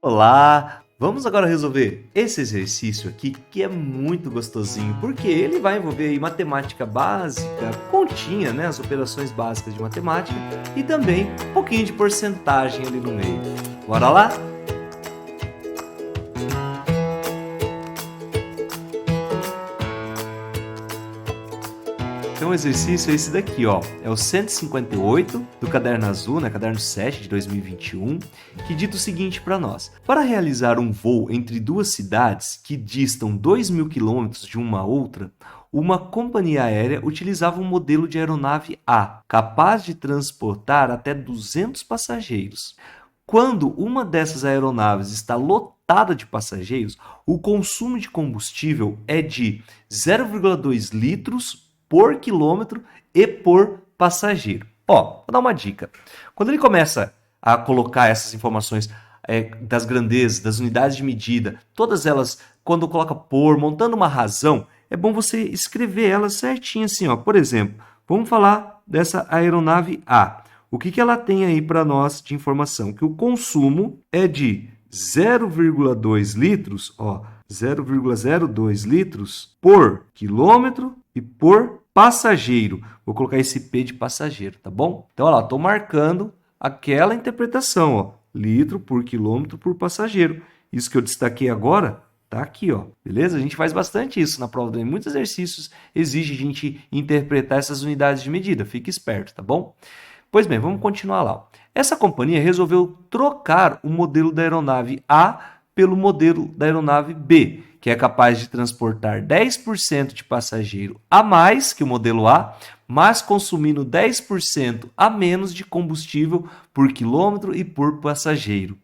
Olá! Vamos agora resolver esse exercício aqui que é muito gostosinho, porque ele vai envolver aí matemática básica, continha, né, as operações básicas de matemática e também um pouquinho de porcentagem ali no meio. Bora lá? Então o exercício é esse daqui, ó. É o 158 do caderno azul, né, caderno 7 de 2021, que dita o seguinte para nós. Para realizar um voo entre duas cidades que distam 2.000 quilômetros de uma outra, uma companhia aérea utilizava um modelo de aeronave A, capaz de transportar até 200 passageiros. Quando uma dessas aeronaves está lotada de passageiros, o consumo de combustível é de 0,2 litros por quilômetro e por passageiro. Ó, vou dar uma dica. Quando ele começa a colocar essas informações das grandezas, das unidades de medida, todas elas, quando coloca por, montando uma razão, é bom você escrever elas certinho assim, ó. Por exemplo, vamos falar dessa aeronave A. O que ela tem aí para nós de informação? Que o consumo é de 0,2 litros, ó, 0,02 litros por quilômetro e por passageiro. Vou colocar esse P de passageiro, tá bom? Então, olha lá, estou marcando aquela interpretação, ó, litro por quilômetro por passageiro. Isso que eu destaquei agora, tá aqui, ó, beleza? A gente faz bastante isso na prova, em muitos exercícios exige a gente interpretar essas unidades de medida. Fique esperto, tá bom? Pois bem, vamos continuar lá. Essa companhia resolveu trocar o modelo da aeronave A pelo modelo da aeronave B, que é capaz de transportar 10% de passageiro a mais que o modelo A, mas consumindo 10% a menos de combustível por quilômetro e por passageiro.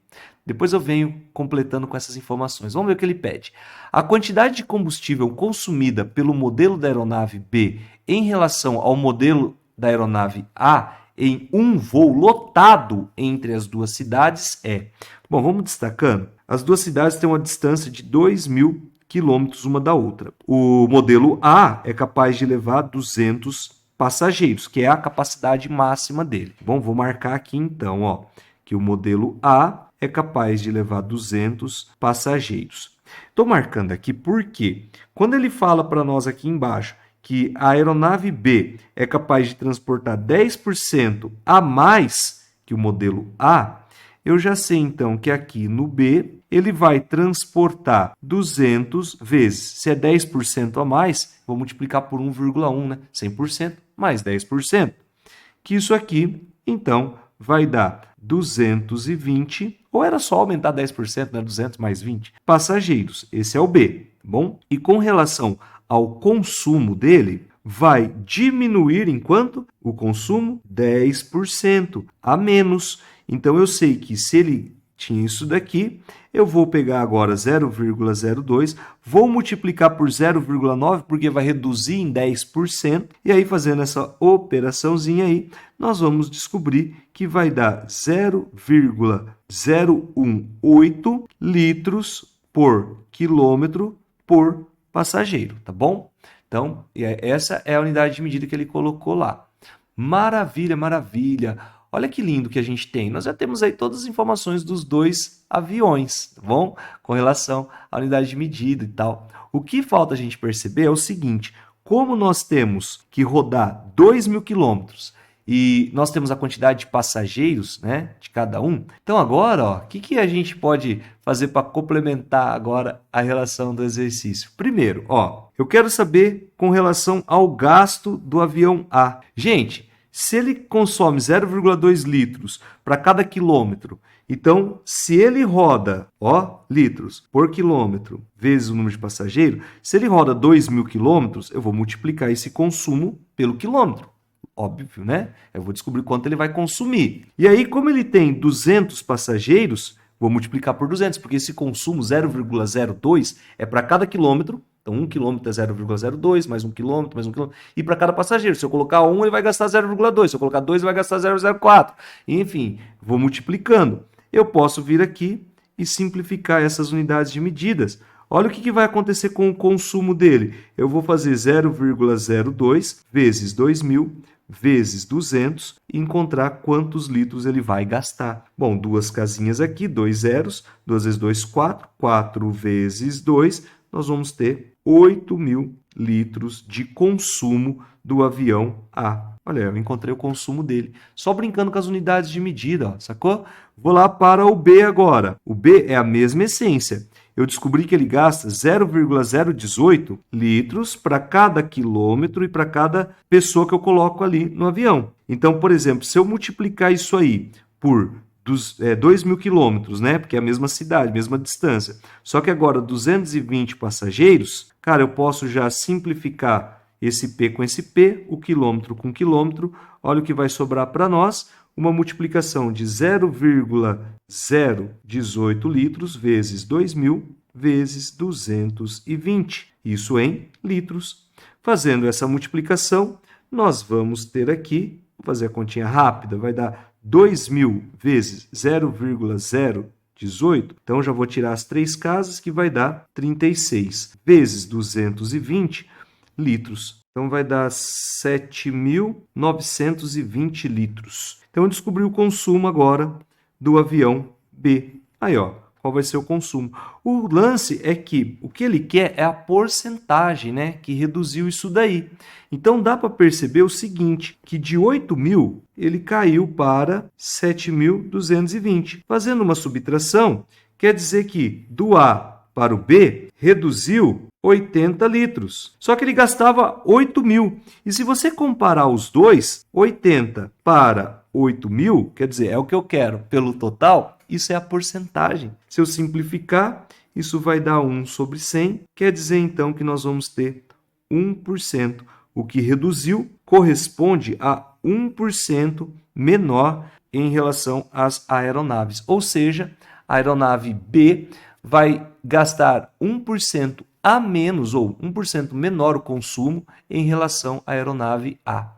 Depois eu venho completando com essas informações. Vamos ver o que ele pede. A quantidade de combustível consumida pelo modelo da aeronave B em relação ao modelo da aeronave A em um voo lotado entre as duas cidades é... Bom, vamos destacando. As duas cidades têm uma distância de 2.000 quilômetros uma da outra. O modelo A é capaz de levar 200 passageiros, que é a capacidade máxima dele. Bom, vou marcar aqui então, ó, que o modelo A é capaz de levar 200 passageiros. Estou marcando aqui porque quando ele fala para nós aqui embaixo que a aeronave B é capaz de transportar 10% a mais que o modelo A, eu já sei então que aqui no B ele vai transportar 200 vezes, se é 10% a mais, vou multiplicar por 1,1, né? 100% mais 10%, que isso aqui, então, vai dar 220, ou era só aumentar 10%, né? 200 mais 20, passageiros. Esse é o B, tá bom? E com relação ao consumo dele, vai diminuir em quanto? O consumo 10% a menos. Então, eu sei que se ele tinha isso daqui, eu vou pegar agora 0,02, vou multiplicar por 0,9, porque vai reduzir em 10%, e aí fazendo essa operaçãozinha aí, nós vamos descobrir que vai dar 0,018 litros por quilômetro por passageiro, tá bom? Então, essa é a unidade de medida que ele colocou lá. Maravilha, maravilha! Olha que lindo que a gente tem. Nós já temos aí todas as informações dos dois aviões, tá bom? Com relação à unidade de medida e tal. O que falta a gente perceber é o seguinte, como nós temos que rodar 2.000 quilômetros e nós temos a quantidade de passageiros, né, de cada um. Então agora, ó, o que a gente pode fazer para complementar agora a relação do exercício? Primeiro, ó, eu quero saber com relação ao gasto do avião A. Gente, se ele consome 0,2 litros para cada quilômetro, então, se ele roda, ó, litros por quilômetro vezes o número de passageiro, se ele roda 2.000 quilômetros, eu vou multiplicar esse consumo pelo quilômetro. Óbvio, né? Eu vou descobrir quanto ele vai consumir. E aí, como ele tem 200 passageiros, vou multiplicar por 200, porque esse consumo 0,02 é para cada quilômetro. Então, 1 quilômetro é 0,02, mais 1 quilômetro, mais 1 quilômetro. E para cada passageiro, se eu colocar 1, ele vai gastar 0,2. Se eu colocar 2, ele vai gastar 0,04. Enfim, vou multiplicando. Eu posso vir aqui e simplificar essas unidades de medidas. Olha o que vai acontecer com o consumo dele. Eu vou fazer 0,02 vezes 2.000 vezes 200 e encontrar quantos litros ele vai gastar. Bom, duas casinhas aqui, 2 zeros, 2 vezes 2, 4, 4 vezes 2, nós vamos ter 8.000 litros de consumo do avião A. Olha, eu encontrei o consumo dele. Só brincando com as unidades de medida, ó, sacou? Vou lá para o B agora. O B é a mesma essência. Eu descobri que ele gasta 0,018 litros para cada quilômetro e para cada pessoa que eu coloco ali no avião. Então, por exemplo, se eu multiplicar isso aí por 2.000 quilômetros, né? Porque é a mesma cidade, mesma distância. Só que agora 220 passageiros, cara, eu posso já simplificar esse P com esse P, o quilômetro com quilômetro. Olha o que vai sobrar para nós. Uma multiplicação de 0,018 litros vezes 2.000 vezes 220. Isso em litros. Fazendo essa multiplicação, nós vamos ter aqui, vou fazer a continha rápida, vai dar 2.000 vezes 0,018. Então, já vou tirar as três casas, que vai dar 36 vezes 220 litros. Então, vai dar 7.920 litros. Então, eu descobri o consumo agora do avião B. Aí, ó, qual vai ser o consumo? O lance é que o que ele quer é a porcentagem, né, que reduziu isso daí. Então, dá para perceber o seguinte, que de 8.000, ele caiu para 7.220. Fazendo uma subtração, quer dizer que do A para o B, reduziu 80 litros. Só que ele gastava 8.000. E se você comparar os dois, 80 para 8.000, quer dizer, é o que eu quero pelo total, isso é a porcentagem. Se eu simplificar, isso vai dar 1 sobre 100, quer dizer então que nós vamos ter 1%. O que reduziu corresponde a 1% menor em relação às aeronaves. Ou seja, a aeronave B vai gastar 1% a menos ou 1% menor o consumo em relação à aeronave A.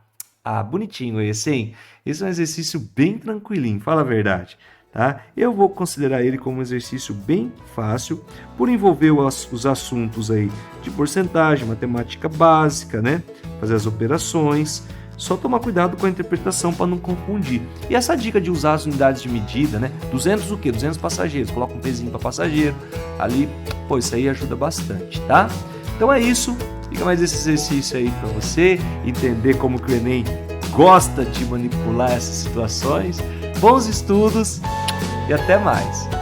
Ah, bonitinho esse, hein? Esse é um exercício bem tranquilinho, fala a verdade. Tá? Eu vou considerar ele como um exercício bem fácil, por envolver os assuntos aí de porcentagem, matemática básica, né? Fazer as operações. Só tomar cuidado com a interpretação para não confundir. E essa dica de usar as unidades de medida, né? 200 o quê? 200 passageiros. Coloca um pezinho para passageiro. Ali, pô, isso aí ajuda bastante, tá? Então é isso. Fica mais esse exercício aí para você entender como que o Enem gosta de manipular essas situações. Bons estudos e até mais!